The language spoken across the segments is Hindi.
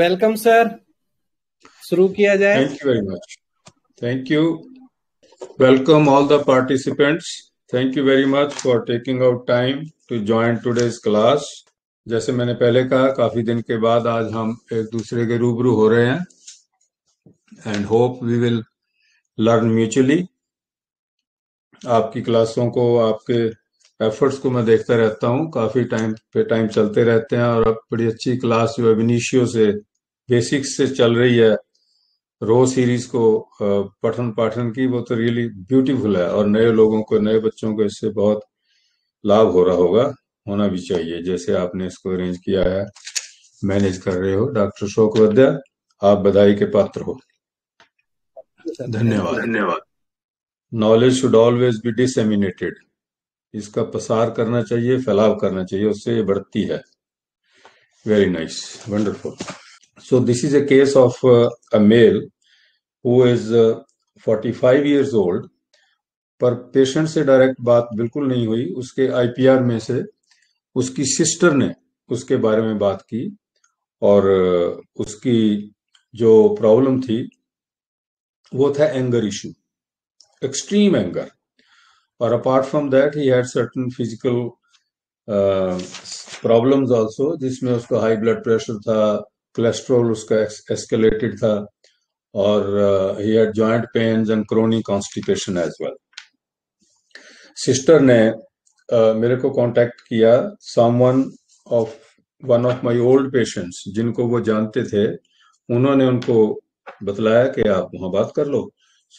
वेलकम सर, शुरू किया जाए। Thank you very much. Thank you. Welcome all the participants. Thank you very much for taking out time to join today's class. जैसे मैंने पहले कहा, काफी दिन के बाद आज हम एक दूसरे के रूबरू हो रहे हैं and hope we will learn mutually. आपकी क्लासों को, आपके एफर्ट्स को मैं देखता रहता हूँ, काफी टाइम पे टाइम चलते रहते हैं और अब बड़ी अच्छी क्लास जो अब इनिशियो से बेसिक्स से चल रही है रो सीरीज को पठन पाठन की, वो तो रियली ब्यूटीफुल है और नए लोगों को, नए बच्चों को इससे बहुत लाभ हो रहा होगा, होना भी चाहिए। जैसे आपने इसको अरेंज किया है, मैनेज कर रहे हो, डॉक्टर अशोक वैद्य, आप बधाई के पात्र हो। धन्यवाद। धन्यवाद। Knowledge should always be disseminated, इसका प्रसार करना चाहिए, फैलाव करना चाहिए, उससे ये बढ़ती है। Very nice, wonderful. So this is a case of a male who is 45 years old, पर पेशेंट से डायरेक्ट बात बिल्कुल नहीं हुई। उसके आईपीआर में से उसकी सिस्टर ने उसके बारे में बात की और उसकी जो प्रॉब्लम थी वो था एंगर इशू, एक्सट्रीम एंगर, और apart from that he had certain physical problems also, जिसमें उसका हाई ब्लड प्रेशर था, कोलेस्ट्रॉल उसका एस्केलेटेड था, और he had joint pains and chronic constipation as well. Sister ने मेरे को कांटेक्ट किया, someone of one of my old patients, जिनको वो जानते थे, उन्होंने उनको बतलाया कि आप वहां बात कर लो।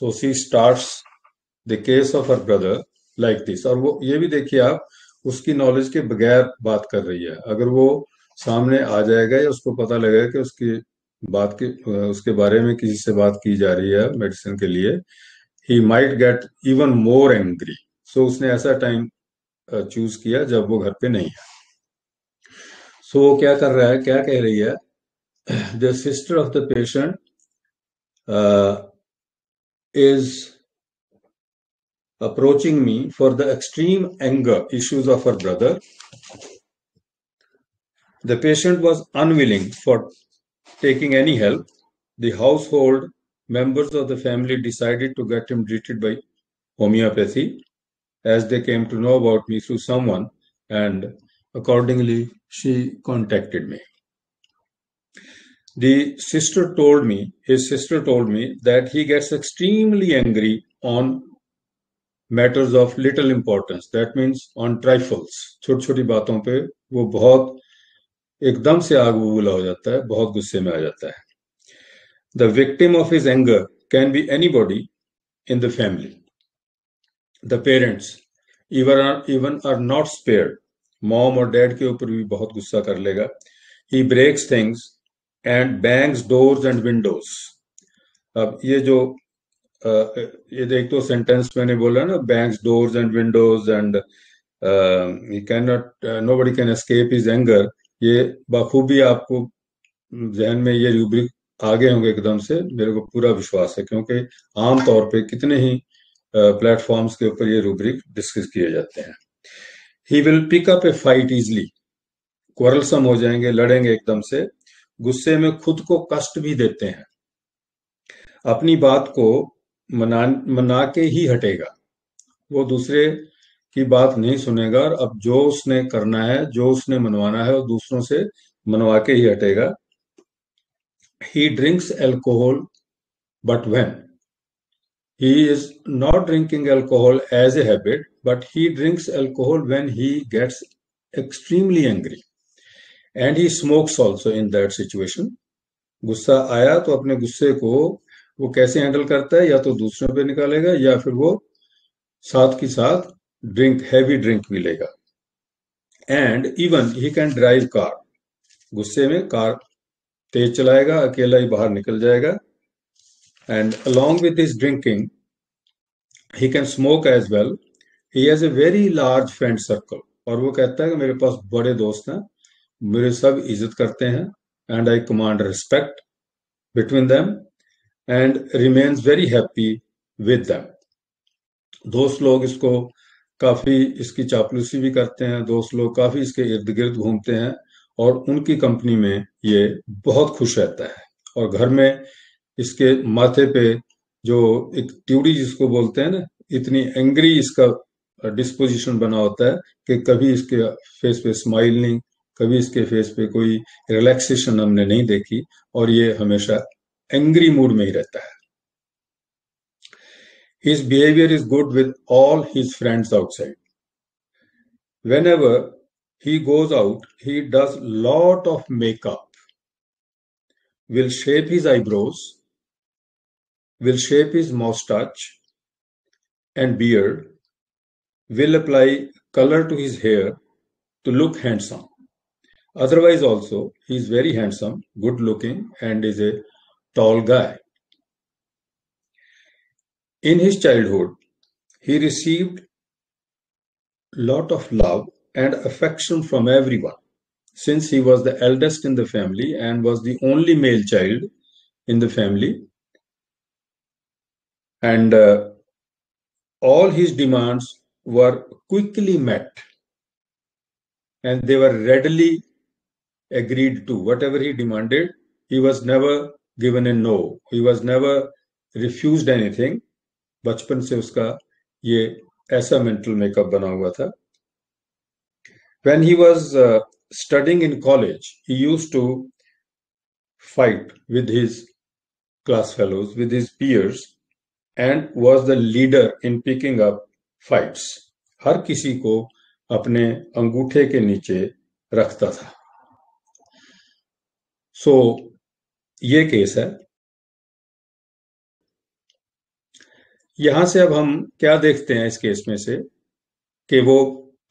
So she starts the case of her brother like this, और वो ये भी देखिए आप, उसकी नॉलेज के बगैर बात कर रही है। अगर वो सामने आ जाएगा या उसको पता लगेगा कि उसकी बात की, उसके बारे में किसी से बात की जा रही है मेडिसिन के लिए, he might get even more angry. So उसने ऐसा टाइम चूज किया जब वो घर पे नहीं है। सो वो क्या कर रहा है, क्या कह रही है, the sister of the patient is approaching me for the extreme anger issues of her brother. The patient was unwilling for taking any help. The household members of the family decided to get him treated by homeopathy, as they came to know about me through someone, and accordingly she contacted me. His sister told me that he gets extremely angry on matters of little importance, that means on trifles, छोटी छोटी बातों पे वो बहुत एकदम से आग बबूला हो जाता है, बहुत गुस्से में आ जाता है। The victim of his anger can be anybody in the family. The parents even are not spared. Mom और डैड के ऊपर भी बहुत गुस्सा कर लेगा। He breaks things and bangs doors and windows. अब ये जो ये देख तो सेंटेंस मैंने बोला ना, bangs doors and windows and he cannot nobody can escape his anger, ये बखूबी आपको जहन में ये रूब्रिक आगे होंगे एकदम से, मेरे को पूरा विश्वास है, क्योंकि आम तौर पे कितने ही प्लेटफॉर्म्स के ऊपर ये रूब्रिक डिस्कस किए जाते हैं। He will pick up a fight easily, quarrelsome हो जाएंगे, लड़ेंगे एकदम से, गुस्से में खुद को कष्ट भी देते हैं, अपनी बात को मना के ही हटेगा, वो दूसरे की बात नहीं सुनेगा, और अब जो उसने करना है, जो उसने मनवाना है, वो दूसरों से मनवा के ही हटेगा। He drinks alcohol, but when? He is not drinking alcohol as a habit, but he drinks alcohol when he gets extremely angry. And he smokes also in that situation. गुस्सा आया तो अपने गुस्से को वो कैसे हैंडल करता है, या तो दूसरों पे निकालेगा या फिर वो साथ की साथ हैवी ड्रिंक भी लेगा। And even he can drive car, गुस्से में कार तेज चलाएगा, अकेला ही बाहर निकल जाएगा। And along with his drinking he can smoke as well. He has a very large friend circle, और वो कहता है कि मेरे पास बड़े दोस्त हैं, मेरे सब इज्जत करते हैं, and I command respect between them and remains very happy with them. दोस्त लोग इसको काफी, इसकी चापलूसी भी करते हैं, दोस्त लोग काफी इसके इर्द गिर्द घूमते हैं और उनकी कंपनी में ये बहुत खुश रहता है। और घर में इसके माथे पे जो एक ट्यूडी जिसको बोलते हैं ना, इतनी एंग्री इसका डिस्पोजिशन बना होता है कि कभी इसके फेस पे स्माइल नहीं, कभी इसके फेस पे कोई रिलैक्सेशन हमने नहीं देखी, और ये हमेशा एंग्री मूड में ही रहता है। His behavior is good with all his friends outside. Whenever he goes out, he does lot of makeup, will shape his eyebrows, will shape his moustache and beard, will apply color to his hair to look handsome. Otherwise also, he is very handsome, good looking, and is a tall guy. In his childhood, he received lot of love and affection from everyone, since he was the eldest in the family and was the only male child in the family, and all his demands were quickly met, and they were readily agreed to. Whatever he demanded, he was never given a no, he was never refused anything. बचपन से उसका ये ऐसा मेंटल मेकअप बना हुआ था. When he was studying in college, he used to fight with his class fellows, with his peers, and was the leader in picking up fights. हर किसी को अपने अंगूठे के नीचे रखता था. सो ये केस है. यहां से अब हम क्या देखते हैं इस केस में से, कि वो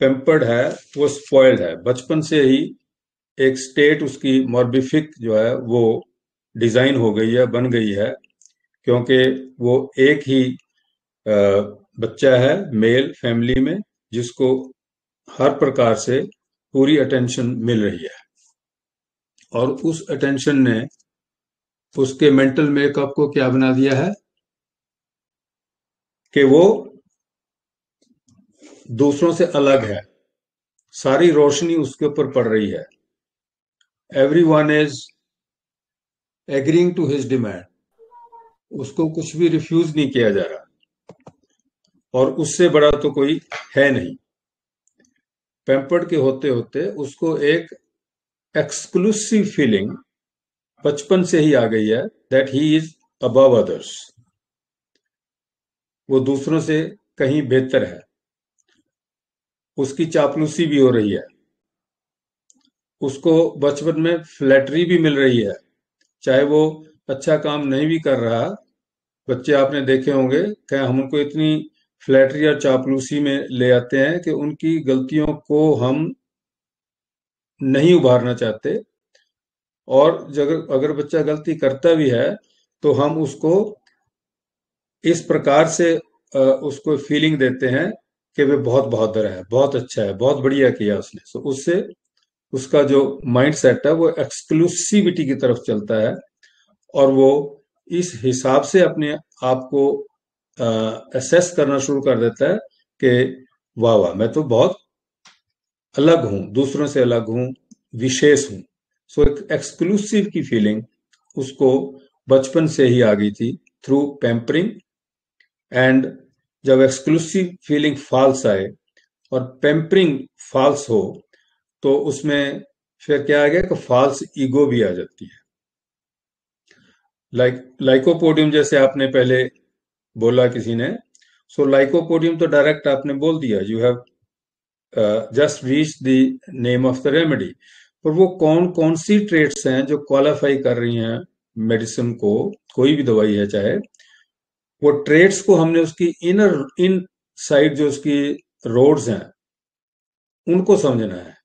पेम्पर्ड है, वो स्पॉइल्ड है. बचपन से ही एक स्टेट उसकी मॉर्बिफिक जो है वो डिजाइन हो गई है, बन गई है, क्योंकि वो एक ही बच्चा है मेल फैमिली में जिसको हर प्रकार से पूरी अटेंशन मिल रही है, और उस अटेंशन ने उसके मेंटल मेकअप को क्या बना दिया है कि वो दूसरों से अलग है. सारी रोशनी उसके ऊपर पड़ रही है. Everyone is agreeing to his demand. उसको कुछ भी रिफ्यूज नहीं किया जा रहा, और उससे बड़ा तो कोई है नहीं. पैम्पर्ड के होते होते उसको एक एक्सक्लूसिव फीलिंग बचपन से ही आ गई है, that he is above others. वो दूसरों से कहीं बेहतर है. उसकी चापलूसी भी हो रही है. उसको बचपन में फ्लैटरी भी मिल रही है, चाहे वो अच्छा काम नहीं भी कर रहा. बच्चे आपने देखे होंगे कि हम उनको इतनी फ्लैटरी और चापलूसी में ले आते हैं कि उनकी गलतियों को हम नहीं उभारना चाहते, और अगर बच्चा गलती करता भी है तो हम उसको इस प्रकार से उसको फीलिंग देते हैं कि वे बहुत बहादुर है, बहुत अच्छा है, बहुत बढ़िया किया उसने. सो उससे उसका जो माइंड सेट है वो एक्सक्लूसिविटी की तरफ चलता है, और वो इस हिसाब से अपने आप को असेस करना शुरू कर देता है कि वाह वाह, मैं तो बहुत अलग हूं, दूसरों से अलग हूं, विशेष हूं. सो एक एक्सक्लूसिव की फीलिंग उसको बचपन से ही आ गई थी थ्रू पैम्परिंग. एंड जब एक्सक्लूसिव फीलिंग फॉल्स आए और पैम्परिंग फॉल्स हो, तो उसमें फिर क्या आ गया कि फॉल्स ईगो भी आ जाती है. लाइकोपोडियम जैसे आपने पहले बोला किसी ने, सो लाइकोपोडियम तो डायरेक्ट आपने बोल दिया, you have just reach the name of the remedy. पर वो कौन कौन सी ट्रेट्स हैं जो क्वालिफाई कर रही हैं मेडिसिन को, कोई भी दवाई है चाहे, वो ट्रेट्स को हमने उसकी इन साइड जो उसकी रोड्स हैं उनको समझना है.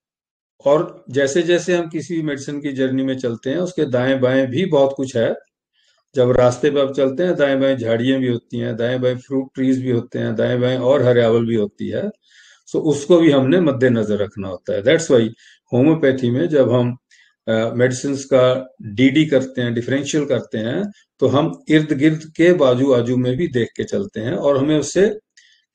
और जैसे जैसे हम किसी मेडिसिन की जर्नी में चलते हैं, उसके दाएं बाएं भी बहुत कुछ है. जब रास्ते पे आप चलते हैं, दाएं बाएं झाड़ियां भी होती हैं, दाएं बाएं फ्रूट ट्रीज भी होते हैं, दाएं बाएं और हरियावल भी होती है. सो उसको भी हमने मद्देनजर रखना होता है. दैट्स वाई होम्योपैथी में जब हम मेडिसिन का डीडी करते हैं, डिफरेंशियल करते हैं, तो हम इर्द गिर्द के बाजू आजू में भी देख के चलते हैं, और हमें उससे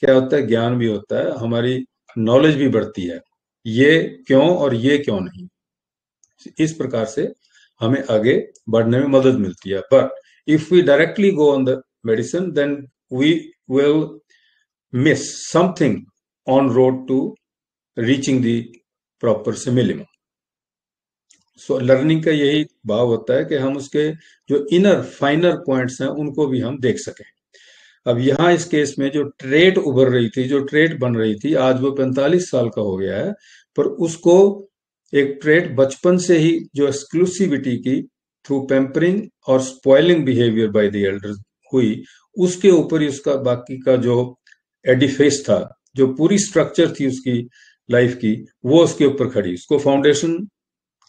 क्या होता है, ज्ञान भी होता है, हमारी नॉलेज भी बढ़ती है, ये क्यों और ये क्यों नहीं. इस प्रकार से हमें आगे बढ़ने में मदद मिलती है. But if we directly go on the medicine then we will miss something on road to reaching the proper simillimum. So learning का यही भाव होता है कि हम उसके जो इनर फाइनर पॉइंट्स हैं उनको भी हम देख सकें. अब यहाँ इस केस में जो ट्रेट उभर रही थी, जो ट्रेट बन रही थी, आज वो 45 साल का हो गया है, पर उसको एक ट्रेट बचपन से ही जो एक्सक्लूसिविटी की थ्रू पेम्परिंग और spoiling behaviour by the elders हुई, उसके ऊपर ही उसका बाकी का जो एडिफेस था, जो पूरी स्ट्रक्चर थी उसकी लाइफ की, वो उसके ऊपर खड़ी. उसको फाउंडेशन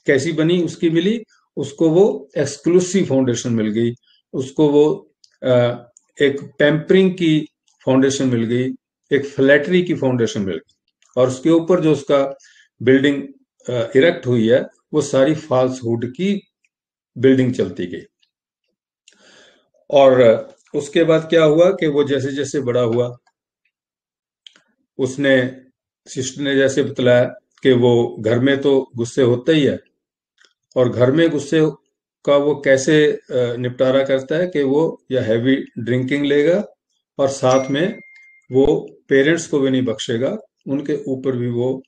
कैसी बनी, उसकी मिली, उसको वो एक्सक्लूसिव फाउंडेशन मिल गई, उसको वो एक पैम्परिंग की फाउंडेशन मिल गई, एक फ्लैटरी की फाउंडेशन मिल गई, और उसके ऊपर जो उसका बिल्डिंग इरेक्ट हुई है वो सारी फॉल्सहुड की बिल्डिंग चलती गई. और उसके बाद क्या हुआ कि वो जैसे जैसे बड़ा हुआ, उसने सिस्टर ने जैसे बतलाया कि वो घर में तो गुस्से होता ही है, और घर में गुस्से का वो कैसे निपटारा करता है कि वो या हैवी ड्रिंकिंग लेगा और साथ में वो पेरेंट्स को भी नहीं बख्शेगा, उनके ऊपर भी वो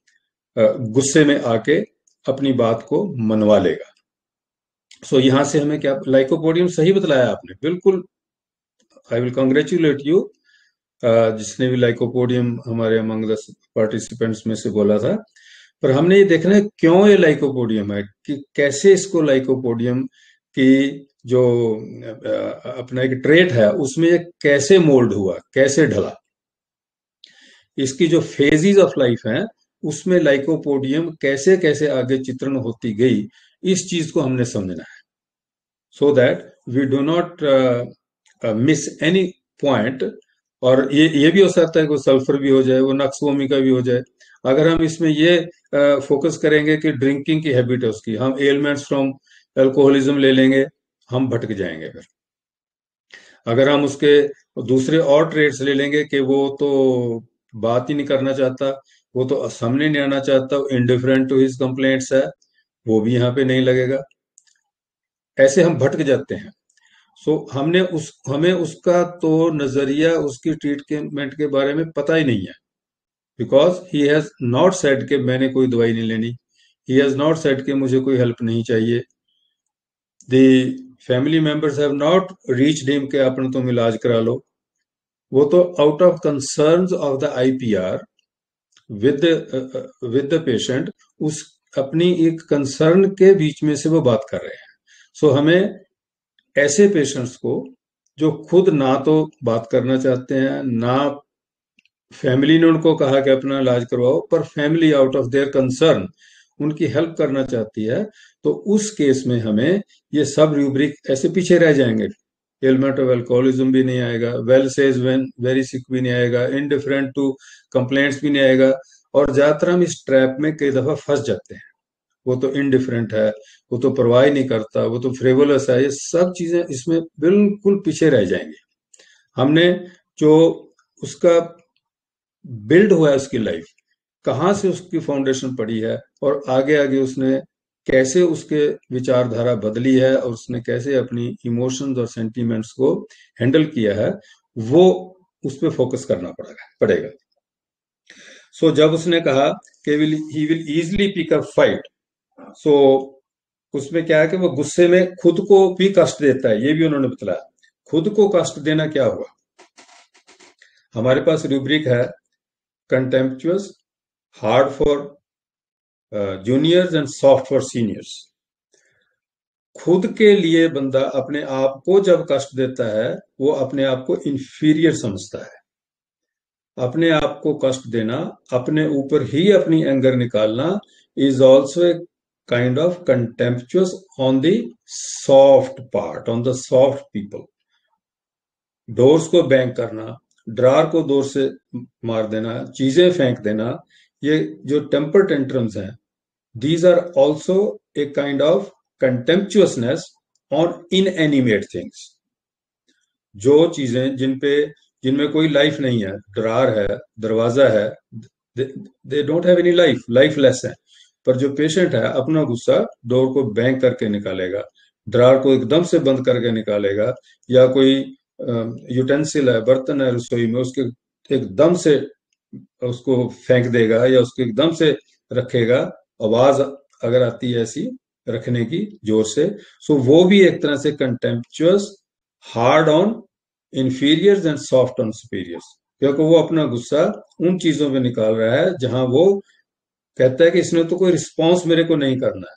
गुस्से में आके अपनी बात को मनवा लेगा. सो यहाँ से हमें क्या, लाइकोपोडियम सही बतलाया आपने, बिल्कुल. आई विल कॉन्ग्रेचुलेट यू जिसने भी लाइकोपोडियम हमारे अमंग द पार्टिसिपेंट्स में से बोला था. पर हमने ये देखना है क्यों ये लाइकोपोडियम है, कि कैसे इसको लाइकोपोडियम की जो अपना एक ट्रेट है उसमें ये कैसे मोल्ड हुआ, कैसे ढला. इसकी जो फेजेस ऑफ लाइफ हैं उसमें लाइकोपोडियम कैसे कैसे आगे चित्रण होती गई, इस चीज को हमने समझना है, so that we do not miss any point. और ये भी हो सकता है कि सल्फर भी हो जाए, वो नक्सवोमी का भी हो जाए. अगर हम इसमें ये फोकस करेंगे कि ड्रिंकिंग की हैबिट है उसकी, हम एलिमेंट्स फ्रॉम अल्कोहलिज्म ले लेंगे, हम भटक जाएंगे. फिर अगर हम उसके दूसरे और ट्रेड्स ले लेंगे कि वो तो बात ही नहीं करना चाहता, वो तो सामने नहीं आना चाहता, इंडिफरेंट टू हिज कंप्लेंट्स है, वो भी यहाँ पे नहीं लगेगा. ऐसे हम भटक जाते हैं. सो हमें उसका तो नजरिया, उसकी ट्रीटमेंट के बारे में पता ही नहीं है, because he has not said कि मैंने कोई दवाई नहीं लेनी, ही हैज नॉट सेड कि मुझे कोई हेल्प नहीं चाहिए. The family members have not reached him कि अपने तुम इलाज करा लो. वो तो out of concerns of the IPR with the patient, उस अपनी एक कंसर्न के बीच में से वो बात कर रहे हैं. सो हमें ऐसे पेशेंट्स को जो खुद ना तो बात करना चाहते हैं, ना फैमिली ने उनको कहा कि अपना इलाज करवाओ, पर family out of their concern उनकी हेल्प करना चाहती है, तो उस केस में हमें ये सब रूब्रिक ऐसे पीछे रह जाएंगे. एलिमेंट ऑफ अल्कोहलिज्म भी नहीं आएगा, well says when very sick भी नहीं आएगा, इनडिफरेंट टू कंप्लेंट्स भी नहीं आएगा. और ज्यादातर हम इस ट्रैप में कई दफा फंस जाते हैं, वो तो इनडिफरेंट है, वो तो परवाह ही नहीं करता, वो तो फ्रेवलस है, ये सब चीजें इसमें बिल्कुल पीछे रह जाएंगी. हमने जो उसका बिल्ड हुआ है, उसकी लाइफ कहाँ से उसकी फाउंडेशन पड़ी है, और आगे आगे उसने कैसे उसके विचारधारा बदली है, और उसने कैसे अपनी इमोशंस और सेंटीमेंट्स को हैंडल किया है, वो उस पर फोकस करना पड़ेगा. सो जब उसने कहा कि he will easily pick up fight, so उसमें क्या है कि वो गुस्से में खुद को भी कष्ट देता है, ये भी उन्होंने बतलाया. खुद को कष्ट देना क्या हुआ, हमारे पास रूब्रिक है contemptuous, hard for juniors and soft for seniors. खुद के लिए बंदा अपने आप को जब कष्ट देता है, वो अपने आप को इंफीरियर समझता है. अपने आप को कष्ट देना, अपने ऊपर ही अपनी एंगर निकालना is also a kind of contemptuous on the soft part, on the soft people. Doors को बैंग करना, ड्रार को डोर से मार देना, चीजें फेंक देना, ये जो टेम्पर टेंट्रम्स हैं, these are also a kind of contemptuousness on inanimate things. जो चीजें जिनमें कोई लाइफ नहीं है, ड्रार है, दरवाजा है, they don't have any life, lifeless है, पर जो पेशेंट है अपना गुस्सा डोर को बैंग करके निकालेगा, ड्रार को एकदम से बंद करके निकालेगा, या कोई यूटेंसिल है, बर्तन है रसोई में, उसके एकदम से उसको फेंक देगा या उसको एकदम से रखेगा, आवाज अगर आती है ऐसी रखने की जोर से, सो वो भी एक तरह से contemptuous, hard on inferiors and soft on superiors, क्योंकि वो अपना गुस्सा उन चीजों पे निकाल रहा है जहां वो कहता है कि इसने तो कोई रिस्पॉन्स मेरे को नहीं करना है,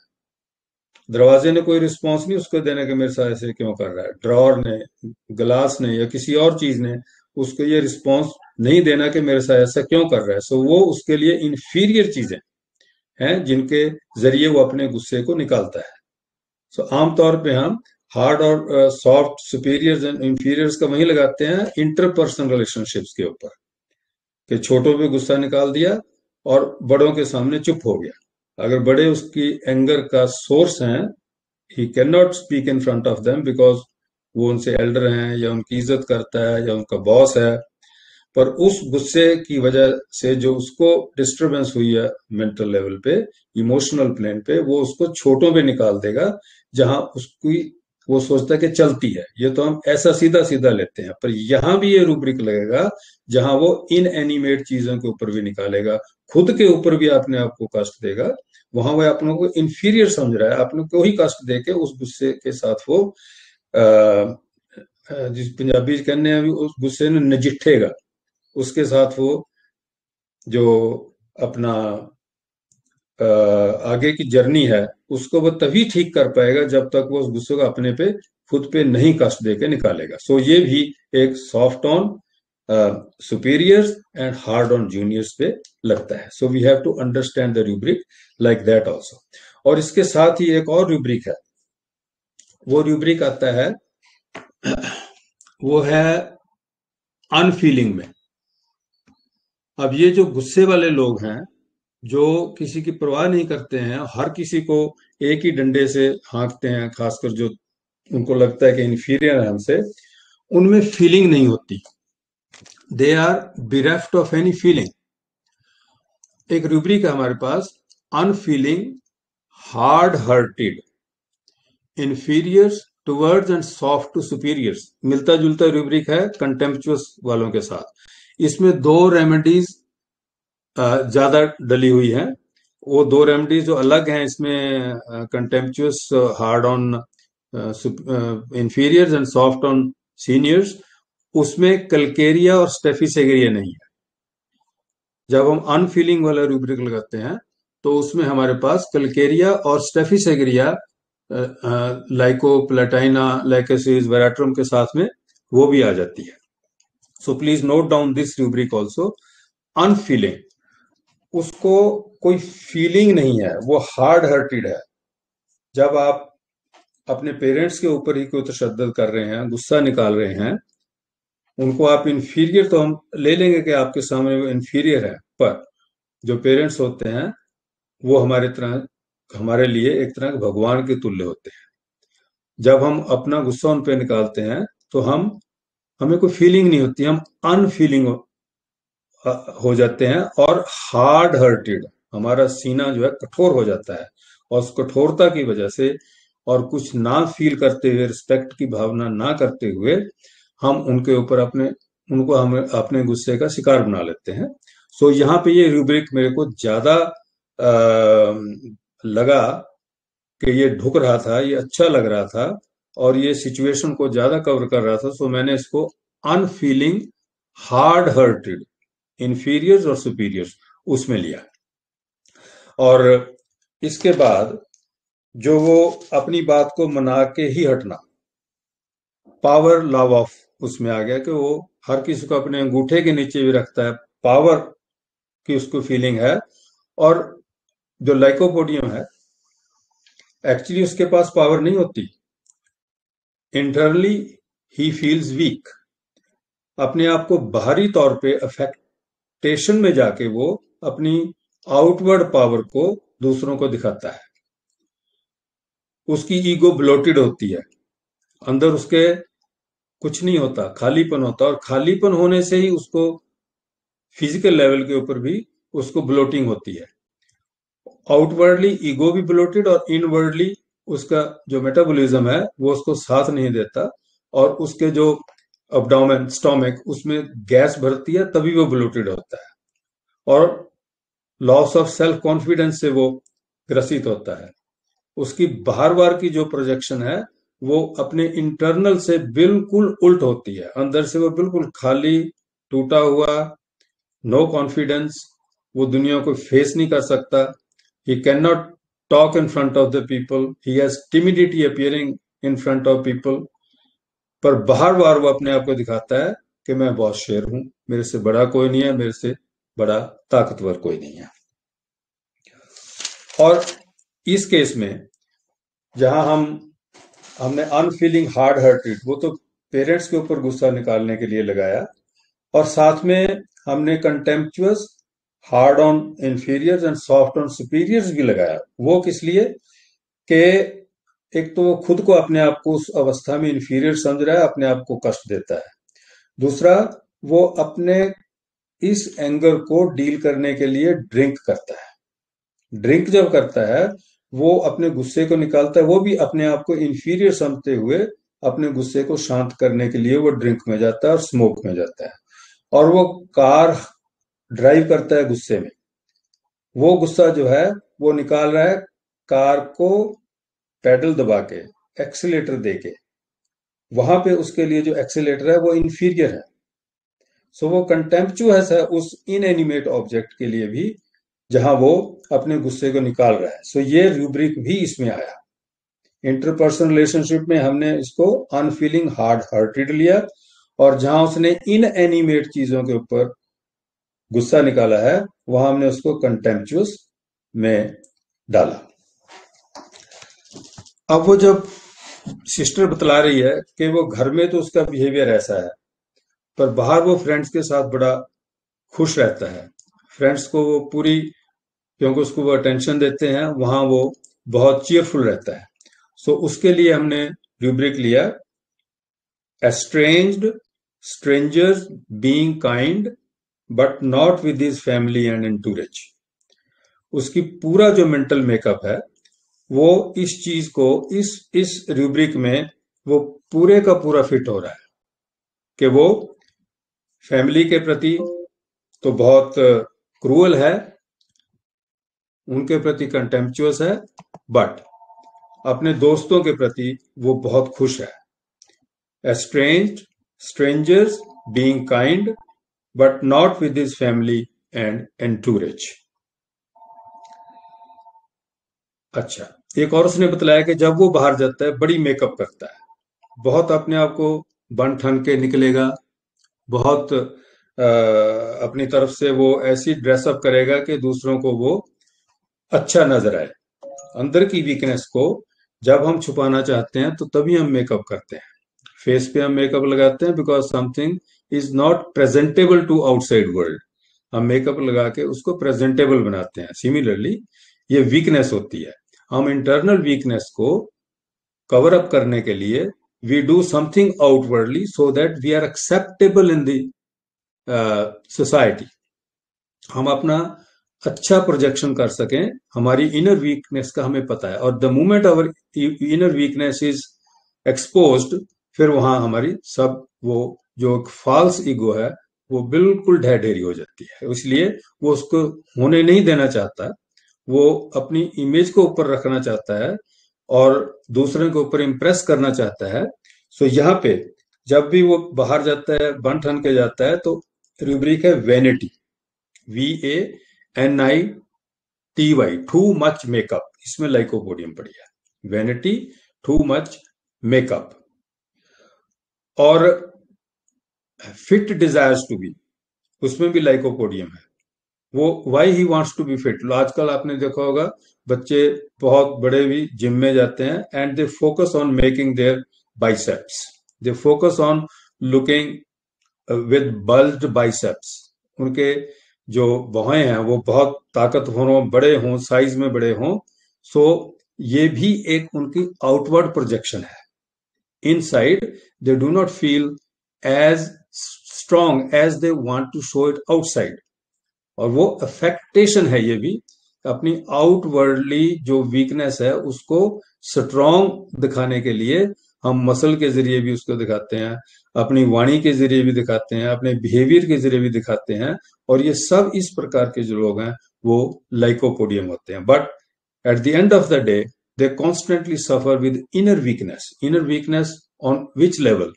दरवाजे ने कोई रिस्पॉन्स नहीं उसको देने के मेरे साथ ऐसे क्यों कर रहा है, ड्रॉर ने, गिलास ने या किसी और चीज ने उसको ये रिस्पॉन्स नहीं देना कि मेरे साथ ऐसा क्यों कर रहा है। सो वो उसके लिए इंफीरियर चीजें हैं जिनके जरिए वो अपने गुस्से को निकालता है। सो आमतौर पे हम हार्ड और सॉफ्ट सुपीरियर्स एंड इंफीरियर्स का वहीं लगाते हैं इंटरपर्सनल रिलेशनशिप्स के ऊपर, कि छोटों पे गुस्सा निकाल दिया और बड़ों के सामने चुप हो गया। अगर बड़े उसकी एंगर का सोर्स हैं, he can not speak in front of them because वो उनसे एल्डर हैं या उनकी इज्जत करता है या उनका बॉस है, पर उस गुस्से की वजह से जो उसको डिस्टरबेंस हुई है मेंटल लेवल पे, इमोशनल प्लेन पे, वो उसको छोटों पे निकाल देगा जहां उसकी वो सोचता है कि चलती है। ये तो हम ऐसा सीधा सीधा लेते हैं, पर यहां भी ये रूब्रिक लगेगा जहां वो इन एनिमेट चीजों के ऊपर भी निकालेगा, खुद के ऊपर भी अपने आप को कष्ट देगा, वहां वो अपनों को इंफीरियर समझ रहा है, अपनों को ही कष्ट देके उस गुस्से के साथ वो जिस पंजाबी कहने हैं उस गुस्से ने नजिठेगा, उसके साथ वो जो अपना आगे की जर्नी है उसको वो तभी ठीक कर पाएगा जब तक वो उस गुस्से को अपने पे खुद पे नहीं कष्ट देके निकालेगा। सो ये भी एक soft on superiors and hard on juniors पे लगता है। So we have to understand the rubric like that also. और इसके साथ ही एक और रूब्रिक है, वो रूब्रिक आता है, वो है अनफीलिंग में। अब ये जो गुस्से वाले लोग हैं जो किसी की परवाह नहीं करते हैं, हर किसी को एक ही डंडे से हाँकते हैं, खासकर जो उनको लगता है कि इन्फीरियर है हमसे, उनमें फीलिंग नहीं होती, they are bereft of any feeling. एक रूब्रिक है हमारे पास, unfeeling, hard hearted, inferiors towards and soft to superiors. मिलता जुलता रूब्रिक है कंटेम्पचुअस वालों के साथ। इसमें दो रेमेडीज ज्यादा डली हुई है। वो दो रेमेडीज जो अलग हैं इसमें, contemptuous hard on inferiors and soft on seniors, उसमें कल्केरिया और स्टेफिसेग्रिया नहीं है। जब हम अनफीलिंग वाला रूब्रिक लगाते हैं तो उसमें हमारे पास कल्केरिया और स्टेफिसेग्रिया, लाइकोप्लाटाइना, लाइकोसिस, वेराट्रम के साथ में वो भी आ जाती है। So please note down this rubric also. Unfailing, उसको कोई फीलिंग नहीं है, वो हार्ड हर्टेड है। जब आप अपने पेरेंट्स के ऊपर ही कोई तशद्दुद कर रहे हैं, गुस्सा निकाल रहे हैं, उनको आप इन्फीरियर तो हम ले लेंगे कि आपके सामने वो इन्फीरियर है, पर जो पेरेंट्स होते हैं वो हमारे लिए एक तरह के भगवान के तुल्य होते हैं। जब हम अपना गुस्सा उन पे निकालते हैं तो हमें कोई फीलिंग नहीं होती, हम अनफीलिंग हो जाते हैं और हार्ड हर्टेड, हमारा सीना जो है कठोर हो जाता है, और उस कठोरता की वजह से और कुछ ना फील करते हुए, रिस्पेक्ट की भावना ना करते हुए, हम उनके ऊपर उनको हम अपने गुस्से का शिकार बना लेते हैं। सो यहाँ पे ये रूब्रिक मेरे को ज्यादा लगा कि ये ढुक रहा था, ये अच्छा लग रहा था और ये सिचुएशन को ज्यादा कवर कर रहा था। सो मैंने इसको अनफीलिंग, हार्ड हर्टेड, इंफीरियर्स और सुपीरियर्स उसमें लिया। और इसके बाद जो वो अपनी बात को मना के ही हटना, पावर लव ऑफ उसमें आ गया कि वो हर किसी को अपने अंगूठे के नीचे भी रखता है, पावर की उसको फीलिंग है। और जो लाइकोपोडियम है, एक्चुअली उसके पास पावर नहीं होती, इंटरनली ही फील्स वीक। अपने आप को बाहरी तौर पे अफेक्टेशन में जाके वो अपनी आउटवर्ड पावर को दूसरों को दिखाता है। उसकी ईगो ब्लोटेड होती है, अंदर उसके कुछ नहीं होता, खालीपन होता, और खालीपन होने से ही उसको फिजिकल लेवल के ऊपर भी उसको ब्लोटिंग होती है। आउटवर्डली ईगो भी ब्लोटेड और इनवर्डली उसका जो मेटाबॉलिज्म है वो उसको साथ नहीं देता, और उसके जो अब्डोमेन स्टोमक उसमें गैस भरती है तभी वो ब्लोटेड होता है, और लॉस ऑफ सेल्फ कॉन्फिडेंस से वो ग्रसित होता है। उसकी बाहर बार की जो प्रोजेक्शन है वो अपने इंटरनल से बिल्कुल उल्ट होती है, अंदर से वो बिल्कुल खाली, टूटा हुआ, नो कॉन्फिडेंस, वो दुनिया को फेस नहीं कर सकता। He can not talk in front of the people, he has timidity appearing in front of people, पर बाहर बार वो अपने आप को दिखाता है कि मैं बहुत शेर हूं, मेरे से बड़ा कोई नहीं है, मेरे से बड़ा ताकतवर कोई नहीं है। और इस केस में जहां हमने अनफीलिंग हार्ड हार्टेड, वो तो पेरेंट्स के ऊपर गुस्सा निकालने के लिए लगाया, और साथ में हमने contemptuous, hard on inferiors and soft on superiors भी लगाया। वो किस लिए कि एक तो वो खुद को अपने आप को उस अवस्था में इंफीरियर समझ रहा है, अपने आप को कष्ट देता है। दूसरा, वो अपने इस एंगर को डील करने के लिए ड्रिंक करता है। ड्रिंक जब करता है वो अपने गुस्से को निकालता है, वो भी अपने आप को इंफीरियर समझते हुए अपने गुस्से को शांत करने के लिए वो ड्रिंक में जाता है और स्मोक में जाता है, और वो कार ड्राइव करता है गुस्से में। वो गुस्सा जो है वो निकाल रहा है कार को पेडल दबा के, एक्सीलेटर दे के। वहां पे उसके लिए जो एक्सीलेटर है वो इंफीरियर है। सो वो कंटेम्पचुअस है उस इनएनिमेट ऑब्जेक्ट के लिए भी जहां वो अपने गुस्से को निकाल रहा है। सो ये रूब्रिक भी इसमें आया। इंटरपर्सनल रिलेशनशिप में हमने इसको अनफीलिंग हार्ड हार्टेड लिया, और जहां उसने इनएनिमेट चीजों के ऊपर गुस्सा निकाला है वहां हमने उसको कंटेम्पचुअस में डाला। अब वो जब सिस्टर बतला रही है कि वो घर में तो उसका बिहेवियर ऐसा है, पर बाहर वो फ्रेंड्स के साथ बड़ा खुश रहता है। फ्रेंड्स को वो पूरी, क्योंकि उसको वो अटेंशन देते हैं, वहां वो बहुत चीयरफुल रहता है। सो उसके लिए हमने रूब्रिक लिया estranged strangers being kind but not with his family and entourage. उसकी पूरा जो मेंटल मेकअप है वो इस चीज को, इस रूब्रिक में वो पूरे का पूरा फिट हो रहा है कि वो फैमिली के प्रति तो बहुत क्रूअल है, उनके प्रति कंटेम्पचुअस है, बट अपने दोस्तों के प्रति वो बहुत खुश है। Estranged strangers being kind but not with his family and entourage. अच्छा, एक और उसने बतलाया कि जब वो बाहर जाता है बड़ी मेकअप करता है, बहुत अपने आप को बन ठन के निकलेगा, बहुत अपनी तरफ से वो ऐसी ड्रेसअप करेगा कि दूसरों को वो अच्छा नजर आए। अंदर की वीकनेस को जब हम छुपाना चाहते हैं तो तभी हम मेकअप करते हैं। फेस पे हम मेकअप लगाते हैं because something is not presentable to outside world. हम मेकअप लगा के उसको प्रेजेंटेबल बनाते हैं। सिमिलरली ये वीकनेस होती है। हम इंटरनल वीकनेस को कवर अप करने के लिए we do something outwardly so that we are acceptable in the society. हम अपना अच्छा प्रोजेक्शन कर सकें, हमारी इनर वीकनेस का हमें पता है, और the moment our inner weakness is exposed, फिर वहां हमारी सब वो जो फॉल्स ईगो है वो बिल्कुल ढह ढेरी हो जाती है। इसलिए वो उसको होने नहीं देना चाहता, वो अपनी इमेज को ऊपर रखना चाहता है और दूसरे के ऊपर इंप्रेस करना चाहता है। सो यहाँ पे जब भी वो बाहर जाता है, बन ठन के जाता है, तो रूब्रिक है vanity, VANITY, too much makeup. इसमें लाइकोपोडियम पड़ी है, वेनिटी, टू मच मेकअप। और फिट डिजायर्स टू बी, उसमें भी लाइकोपोडियम है। वो why he wants to be fit. आजकल आपने देखा होगा बच्चे बहुत बड़े भी जिम में जाते हैं and they focus on making their biceps, they focus on looking with bulged biceps. उनके जो बाहें हैं वो बहुत ताकतवर हों, बड़े हों, साइज में बड़े हों। सो ये भी एक उनकी आउटवर्ड प्रोजेक्शन है। Inside they do not feel as strong as they want to show it outside. और वो अफेक्टेशन है ये भी अपनी आउटवर्डली जो वीकनेस है उसको स्ट्रॉन्ग दिखाने के लिए हम मसल के जरिए भी उसको दिखाते हैं, अपनी वाणी के जरिए भी दिखाते हैं, अपने बिहेवियर के जरिए भी दिखाते हैं। और ये सब इस प्रकार के जो लोग हैं वो लाइकोपोडियम होते हैं। But at the end of the day they constantly suffer with inner weakness. Inner weakness on which level?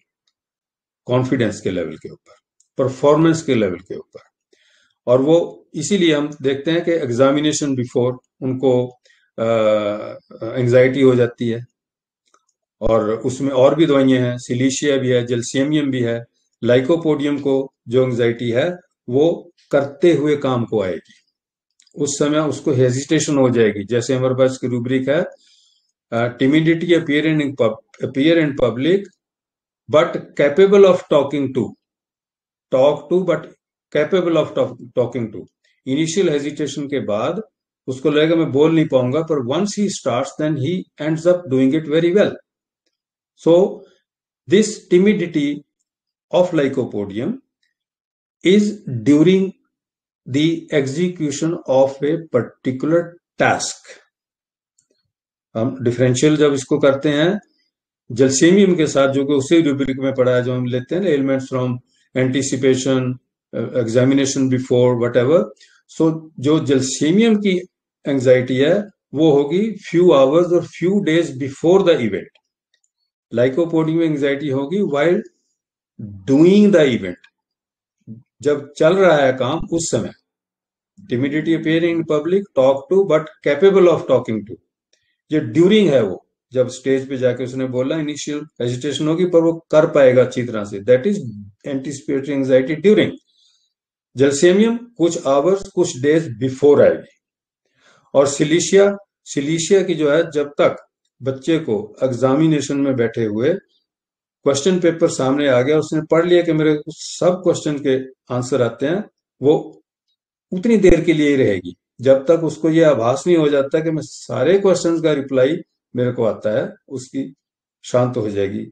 Confidence के लेवल के ऊपर, परफॉर्मेंस के लेवल के ऊपर। और वो इसीलिए हम देखते हैं कि एग्जामिनेशन बिफोर उनको एंजाइटी हो जाती है। और उसमें और भी दवाइयां हैं, सिलीशिया भी है, जलसेमियम भी है। लाइकोपोडियम को जो एंजाइटी है वो करते हुए काम को आएगी, उस समय उसको हेजिटेशन हो जाएगी। जैसे हमारे पास की रूब्रिक है, timidity appear in public but capable of talking to, talk to but capable of talking to. Initial hesitation के बाद उसको लगेगा मैं बोल नहीं पाऊंगा, पर once he starts then he ends up doing it very well. So this timidity of lycopodium is during the execution of a particular task। हम डिफरेंशियल जब इसको करते हैं जलसेमियम के साथ, जो कि उसी रूब्रिक में पढ़ा है जो हम लेते हैं ना, elements from anticipation, examination before, whatever. So जो जलसेमियम की एंजाइटी है वो होगी फ्यू आवर्स और few days before the event. Lycopodium anxiety होगी वाइल डूइंग द इवेंट, जब चल रहा है काम उस समय। Timidity appearing in public, talk to but capable of talking to. ये ड्यूरिंग है, वो जब स्टेज पे जाके उसने बोला, इनिशियल हेजिटेशन होगी पर वो कर पाएगा अच्छी तरह से, that is anticipatory anxiety during. Gelsemium कुछ आवर्स कुछ डेज बिफोर आएगी। और सिलीशिया की जो है, जब तक बच्चे को एग्जामिनेशन में बैठे हुए क्वेश्चन पेपर सामने आ गया, उसने पढ़ लिया कि मेरे सब क्वेश्चन के आंसर आते हैं, वो उतनी देर के लिए ही रहेगी जब तक उसको ये आभास नहीं हो जाता कि मैं सारे क्वेश्चंस का रिप्लाई मेरे को आता है, उसकी शांत हो जाएगी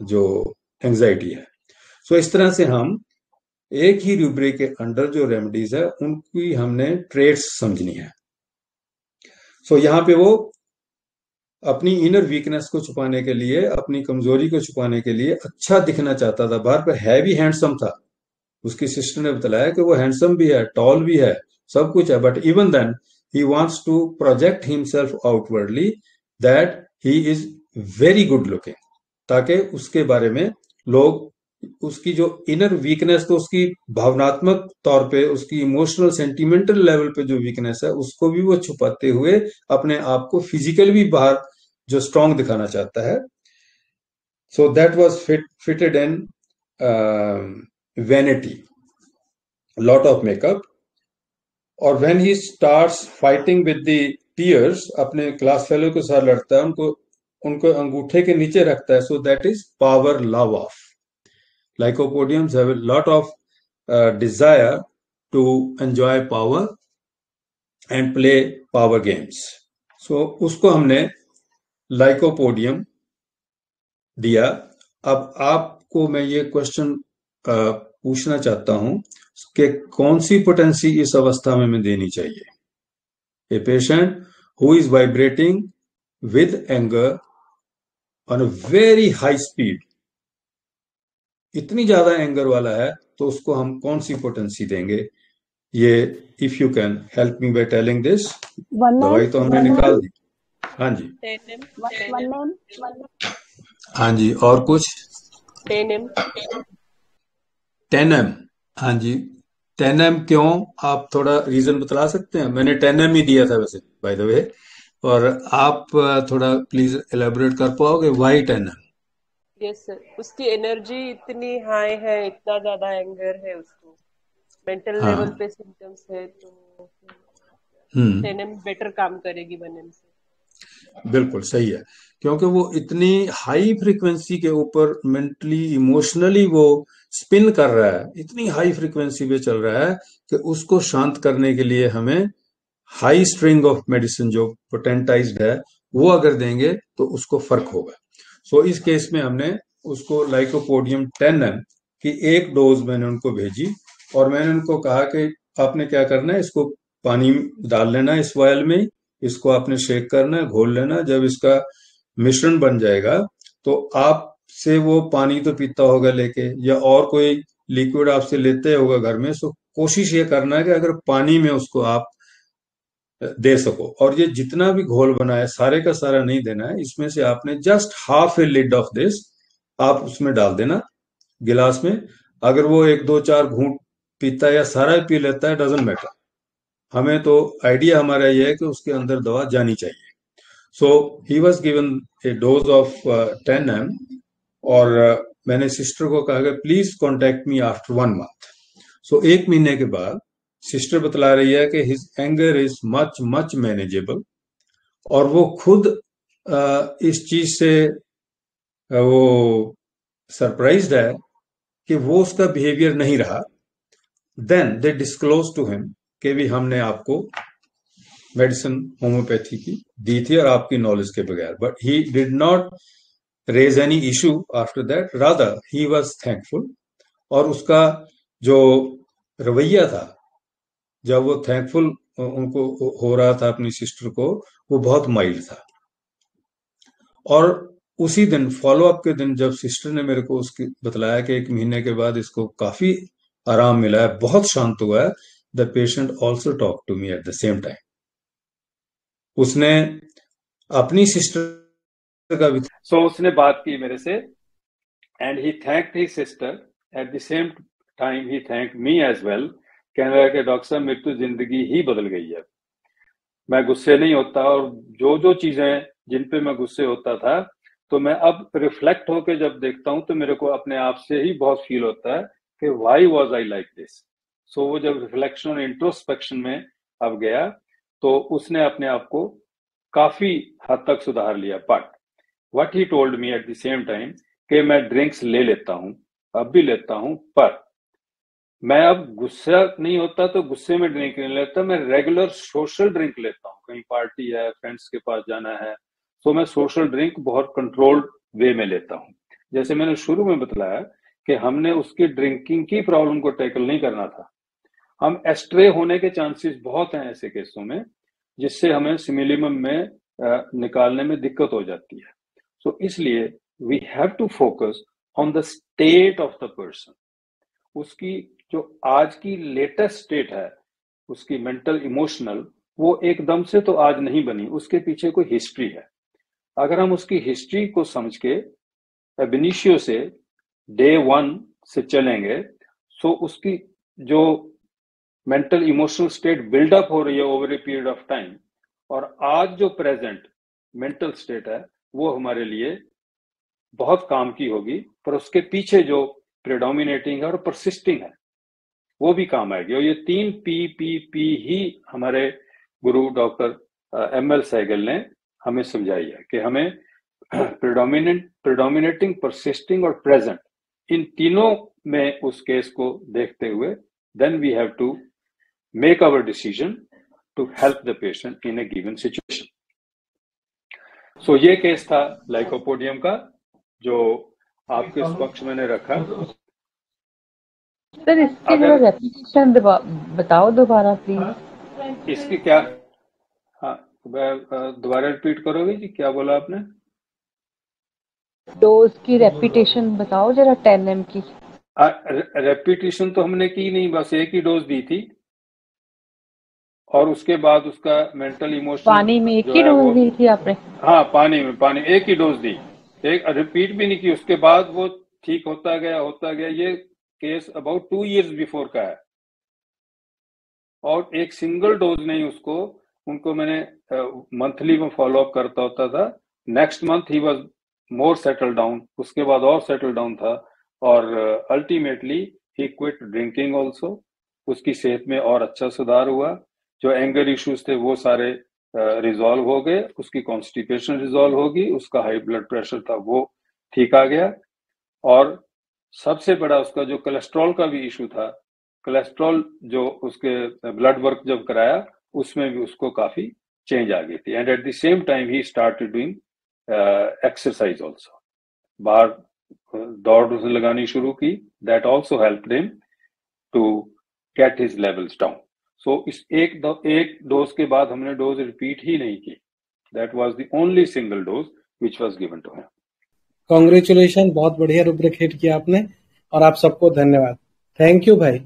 जो एंजाइटी है। सो इस तरह से हम एक ही रूब्रिक के अंडर जो रेमेडीज है उनकी हमने ट्रेड्स समझनी है। सो यहाँ पे वो अपनी इनर वीकनेस को छुपाने के लिए, अपनी कमजोरी को छुपाने के लिए अच्छा दिखना चाहता था। बाहर पर है भी हैंडसम था, उसकी सिस्टर ने बताया कि वो हैंडसम भी है, टॉल भी है, सब कुछ है, but even then he wants to project himself outwardly that he is very good looking, ताकि उसके बारे में लोग उसकी जो इनर वीकनेस, तो उसकी भावनात्मक तौर पे, उसकी इमोशनल सेंटिमेंटल लेवल पे जो वीकनेस है उसको भी वो छुपाते हुए अपने आप को फिजिकल भी बाहर जो स्ट्रांग दिखाना चाहता है। So that was fitted in vanity, lot of makeup. और when he starts fighting with the peers, अपने क्लास फेलो के साथ लड़ता है, उनको अंगूठे के नीचे रखता है। So that is power love of. Lycopodiums have a lot of desire to enjoy power and play power games. So उसको हमने लाइकोपोडियम दिया। अब आपको मैं ये क्वेश्चन पूछना चाहता हूं कि कौन सी पोटेंसी इस अवस्था में मैं देनी चाहिए? A patient who is vibrating with anger on a very high speed, इतनी ज्यादा एंगर वाला है, तो उसको हम कौन सी पोटेंसी देंगे? ये if you can help me by telling this. दवाई तो हमने निकाल दी। हाँ जी, 10M। हाँ जी, और कुछ? 10M। 10M। हाँ जी, 10M क्यों? आप थोड़ा रीजन बता सकते हैं? मैंने 10M ही दिया था वैसे, बाय द वे, और आप थोड़ा प्लीज एलेबोरेट कर पाओगे व्हाई 10M? यस सर, उसकी एनर्जी इतनी हाई है, इतना ज्यादा एंगर है उसको, मेंटल लेवल पे सिम्टम्स है, तो 10M बेटर काम करेगी 1M से। बिल्कुल सही है, क्योंकि वो इतनी हाई फ्रीक्वेंसी के ऊपर मेंटली इमोशनली वो स्पिन कर रहा है, इतनी हाई फ्रीक्वेंसी पे चल रहा है कि उसको शांत करने के लिए हमें हाई स्ट्रिंग ऑफ मेडिसिन जो पोटेंटाइज्ड है वो अगर देंगे तो उसको फर्क होगा। सो इस केस में हमने उसको लाइकोपोडियम 10M की एक डोज मैंने उनको भेजी, और मैंने उनको कहा कि आपने क्या करना है, इसको पानी डाल लेना इस वायल में, इसको आपने शेक करना है, घोल लेना। जब इसका मिश्रण बन जाएगा तो आपसे वो पानी तो पीता होगा लेके, या और कोई लिक्विड आपसे लेते होगा घर में, सो कोशिश ये करना है कि अगर पानी में उसको आप दे सको। और ये जितना भी घोल बना है सारे का सारा नहीं देना है, इसमें से आपने just half a lid of this आप उसमें डाल देना गिलास में। अगर वो 1 2 4 घूंट पीता है या सारा ही पी लेता है, डजेंट मैटर, हमें तो आइडिया हमारा ये है कि उसके अंदर दवा जानी चाहिए। So he was given a dose of 10 ml, और मैंने सिस्टर को कहा कि please contact me after 1 month। So 1 महीने के बाद सिस्टर बतला रही है कि his anger is much much manageable, और वो खुद इस चीज से वो सरप्राइज्ड है कि वो उसका बिहेवियर नहीं रहा। Then they disclose to him कि भी हमने आपको मेडिसिन होम्योपैथी की दी थी और आपकी नॉलेज के बगैर, but he did not raise any issue after that, rather he was thankful. और उसका जो रवैया था जब वो थैंकफुल उनको हो रहा था अपनी सिस्टर को, वो बहुत माइल्ड था। और उसी दिन फॉलो अप के दिन जब सिस्टर ने मेरे को उसकी बतलाया कि 1 महीने के बाद इसको काफी आराम मिला है, बहुत शांत हुआ है, the patient also talk to me at the same time. उसने अपनी सिस्टर का भी उसने बात की मेरे से, and he thanked his sister at the same time he thanked me as well. कहने लगा कि डॉक्टर साहब मेरी तो जिंदगी ही बदल गई है, मैं गुस्से नहीं होता, और जो जो चीजें जिन पे मैं गुस्से होता था, तो मैं अब रिफ्लेक्ट होके जब देखता हूं तो मेरे को अपने आप से ही बहुत फील होता है कि why was I like this. So वो जब रिफ्लेक्शन और इंट्रोस्पेक्शन में अब गया तो उसने अपने आप को काफी हद तक सुधार लिया। But what he told me at the same time कि मैं ड्रिंक्स ले लेता हूं, अब भी लेता हूं, पर मैं अब गुस्सा नहीं होता तो गुस्से में ड्रिंक नहीं लेता, मैं रेगुलर सोशल ड्रिंक लेता हूँ। कहीं पार्टी है, फ्रेंड्स के पास जाना है, तो मैं सोशल ड्रिंक बहुत कंट्रोल्ड वे में लेता हूँ। जैसे मैंने शुरू में बतलाया कि हमने उसकी ड्रिंकिंग की प्रॉब्लम को टैकल नहीं करना था, हम एस्ट्रे होने के चांसेस बहुत हैं ऐसे केसों में, जिससे हमें सिमिलिमम में निकालने में दिक्कत हो जाती है। सो इसलिए we have to focus on the state of the person. उसकी जो आज की लेटेस्ट स्टेट है, उसकी मेंटल इमोशनल, वो एकदम से तो आज नहीं बनी, उसके पीछे कोई हिस्ट्री है। अगर हम उसकी हिस्ट्री को समझ के एबिनिशियो से डे 1 से चलेंगे, सो उसकी जो मेंटल इमोशनल स्टेट बिल्डअप हो रही है over a period of time, और आज जो प्रेजेंट मेंटल स्टेट है वो हमारे लिए बहुत काम की होगी, पर उसके पीछे जो प्रेडोमिनेटिंग है और परसिस्टिंग है वो भी काम आएगी। और ये 3 P ही हमारे गुरु डॉक्टर ML सहगल ने हमें समझाई है कि हमें प्रेडोमिनेटिंग, परसिस्टिंग और प्रेजेंट, इन तीनों में उस केस को देखते हुए then we have to make our decision to help the patient in a given situation. So ये केस था लाइकोपोडियम का जो आपके समक्ष मैंने रखा। सर इसकी जरा रेपिटेशन बताओ दोबारा प्लीज। इसकी क्या, हाँ दोबारा रिपीट करोगे जी, क्या बोला आपने? डोज की रेपिटेशन बताओ जरा 10 ml की। रेपिटेशन तो हमने की नहीं, बस एक ही डोज दी थी, और उसके बाद उसका मेंटल इमोशनल पानी में एक ही डोज दी थी आपने? हाँ पानी में एक ही डोज दी, एक रिपीट भी नहीं की। उसके बाद वो ठीक होता गया। ये केस अबाउट 2 years बिफोर का है, और एक सिंगल डोज नहीं उसको, उनको मैंने मंथली में फॉलो अप करता होता था। Next month he was more settle down, उसके बाद और सेटल डाउन था, और अल्टीमेटली ही क्विट ड्रिंकिंग ऑल्सो। उसकी सेहत में और अच्छा सुधार हुआ, जो एंगर इश्यूज थे वो सारे रिजॉल्व हो गए, उसकी कॉन्स्टिपेशन रिजॉल्व होगी, उसका हाई ब्लड प्रेशर था वो ठीक आ गया, और सबसे बड़ा उसका जो कोलेस्ट्रॉल का भी इशू था, कोलेस्ट्रॉल जो उसके ब्लड वर्क जब कराया उसमें भी उसको काफी चेंज आ गई थी। And at the same time he started doing exercise also, बाहर दौड़ उसने लगानी शुरू की, that also helped him to get his levels down. So इस एक डोज के बाद हमने डोज रिपीट ही नहीं की. That was the only single dose which was given to him. Congratulation, बहुत बढ़िया रूब्रिकेट किया आपने और आप सबको धन्यवाद. थैंक यू भाई.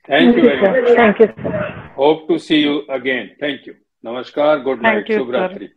Thank you very much. Thank you sir. Hope to see you again. Thank you. नमस्कार. Good night. शुभ रात्रि.